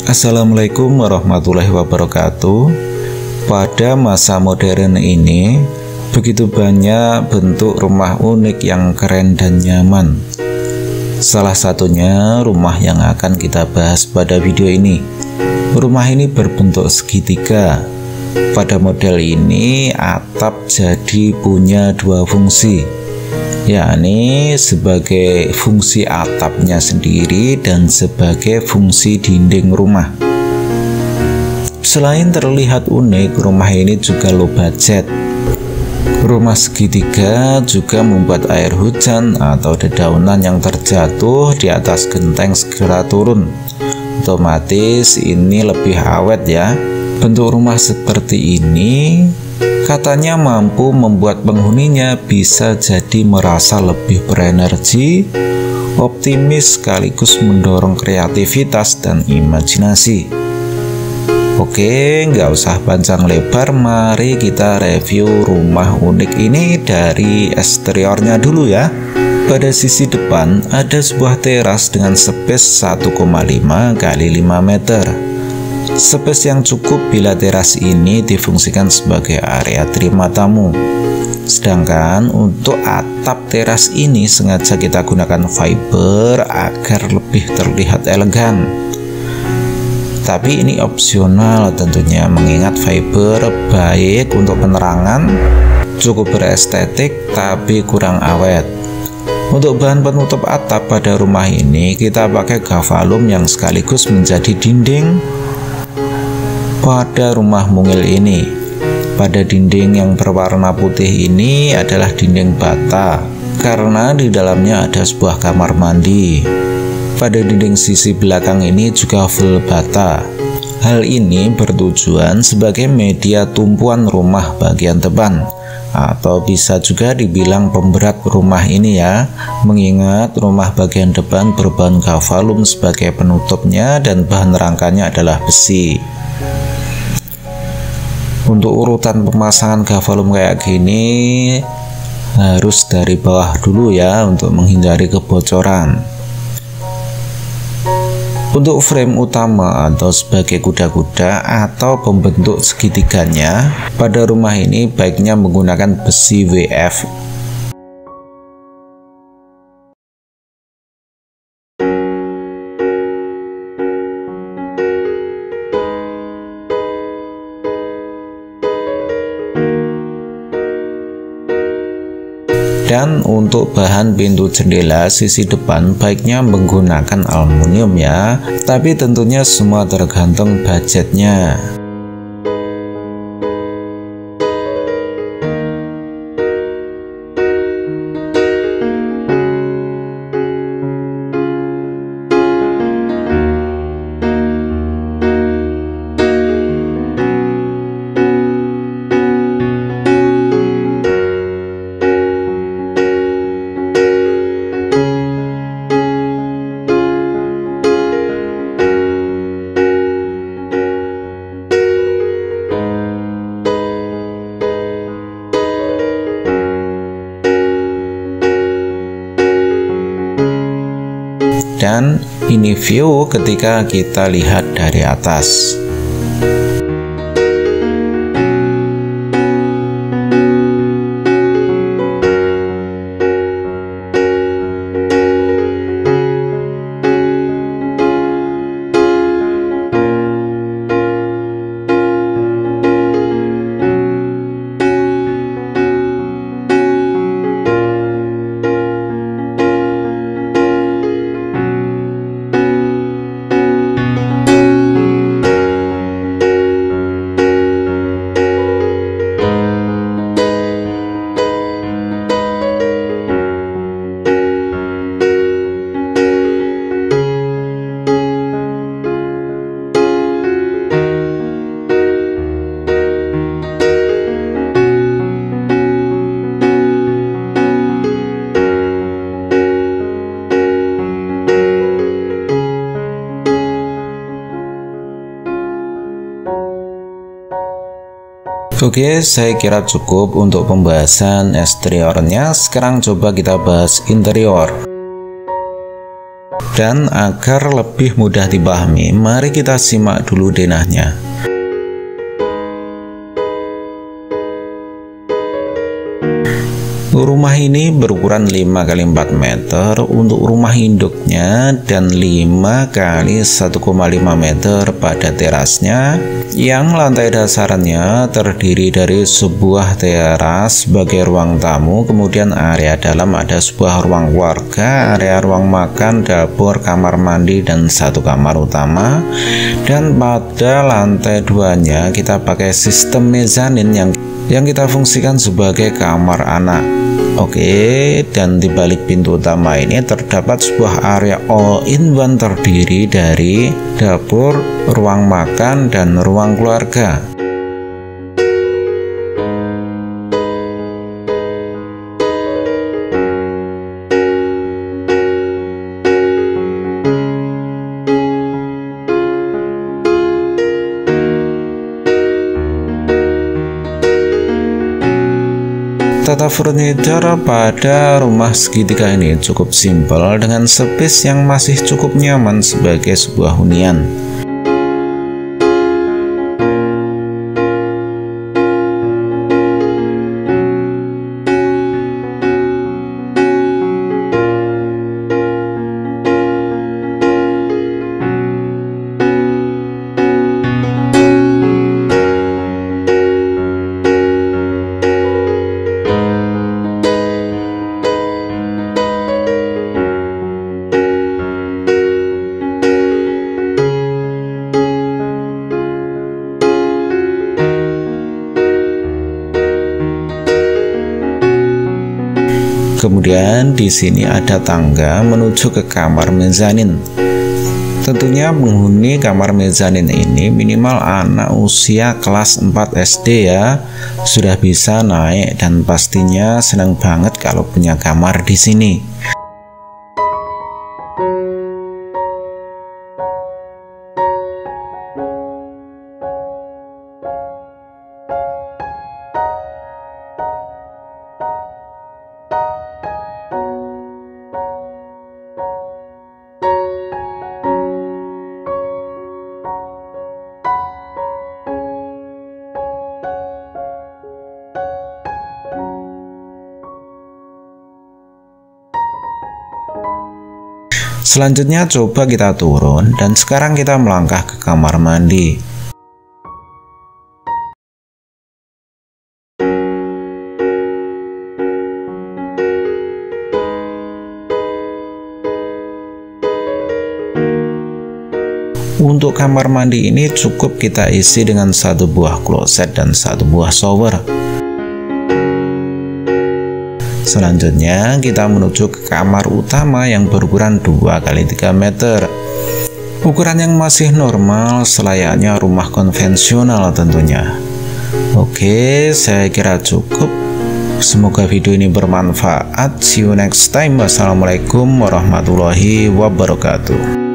Assalamualaikum warahmatullahi wabarakatuh. Pada masa modern ini, begitu banyak bentuk rumah unik yang keren dan nyaman. Salah satunya rumah yang akan kita bahas pada video ini. Rumah ini berbentuk segitiga. Pada model ini, atap jadi punya dua fungsi, yakni sebagai fungsi atapnya sendiri dan sebagai fungsi dinding rumah. Selain terlihat unik, rumah ini juga low budget. Rumah segitiga juga membuat air hujan atau dedaunan yang terjatuh di atas genteng segera turun. Otomatis ini lebih awet ya. Bentuk rumah seperti ini katanya mampu membuat penghuninya bisa jadi merasa lebih berenergi, optimis sekaligus mendorong kreativitas dan imajinasi. Oke, nggak usah panjang lebar, mari kita review rumah unik ini dari eksteriornya dulu ya. Pada sisi depan ada sebuah teras dengan space 1,5 x 5 meter. Space yang cukup bila teras ini difungsikan sebagai area terima tamu. Sedangkan untuk atap teras ini sengaja kita gunakan fiber agar lebih terlihat elegan. Tapi ini opsional tentunya, mengingat fiber baik untuk penerangan, cukup berestetik tapi kurang awet. Untuk bahan penutup atap pada rumah ini kita pakai gavalum yang sekaligus menjadi dinding. Pada rumah mungil ini, pada dinding yang berwarna putih ini adalah dinding bata, karena di dalamnya ada sebuah kamar mandi. Pada dinding sisi belakang ini juga full bata. Hal ini bertujuan sebagai media tumpuan rumah bagian depan, atau bisa juga dibilang pemberat rumah ini ya, mengingat rumah bagian depan berbahan gavalum sebagai penutupnya dan bahan rangkanya adalah besi. Untuk urutan pemasangan gavalum kayak gini harus dari bawah dulu ya, untuk menghindari kebocoran. Untuk frame utama atau sebagai kuda-kuda atau pembentuk segitiganya, pada rumah ini baiknya menggunakan besi WF. Dan untuk bahan pintu jendela sisi depan baiknya menggunakan aluminium ya, tapi tentunya semua tergantung budgetnya. Dan ini view ketika kita lihat dari atas. Oke, saya kira cukup untuk pembahasan eksteriornya. Sekarang coba kita bahas interior. Dan agar lebih mudah dipahami, mari kita simak dulu denahnya. Rumah ini berukuran 5 x 4 meter untuk rumah induknya dan 5 x 1,5 meter pada terasnya, yang lantai dasarnya terdiri dari sebuah teras sebagai ruang tamu, kemudian area dalam ada sebuah ruang keluarga, area ruang makan, dapur, kamar mandi, dan satu kamar utama. Dan pada lantai 2-nya kita pakai sistem mezanin yang kita fungsikan sebagai kamar anak. Oke, dan di balik pintu utama ini terdapat sebuah area all-in-one terdiri dari dapur, ruang makan, dan ruang keluarga. Tata furniture pada rumah segitiga ini cukup simpel dengan space yang masih cukup nyaman sebagai sebuah hunian. Kemudian di sini ada tangga menuju ke kamar mezanin. Tentunya penghuni kamar mezanin ini minimal anak usia kelas 4 SD ya. Sudah bisa naik dan pastinya senang banget kalau punya kamar di sini. Selanjutnya coba kita turun dan sekarang kita melangkah ke kamar mandi. Untuk kamar mandi ini cukup kita isi dengan satu buah kloset dan satu buah shower. Selanjutnya kita menuju ke kamar utama yang berukuran 2 x 3 meter. Ukuran yang masih normal selayaknya rumah konvensional tentunya. Oke, saya kira cukup. Semoga video ini bermanfaat. See you next time. Wassalamualaikum warahmatullahi wabarakatuh.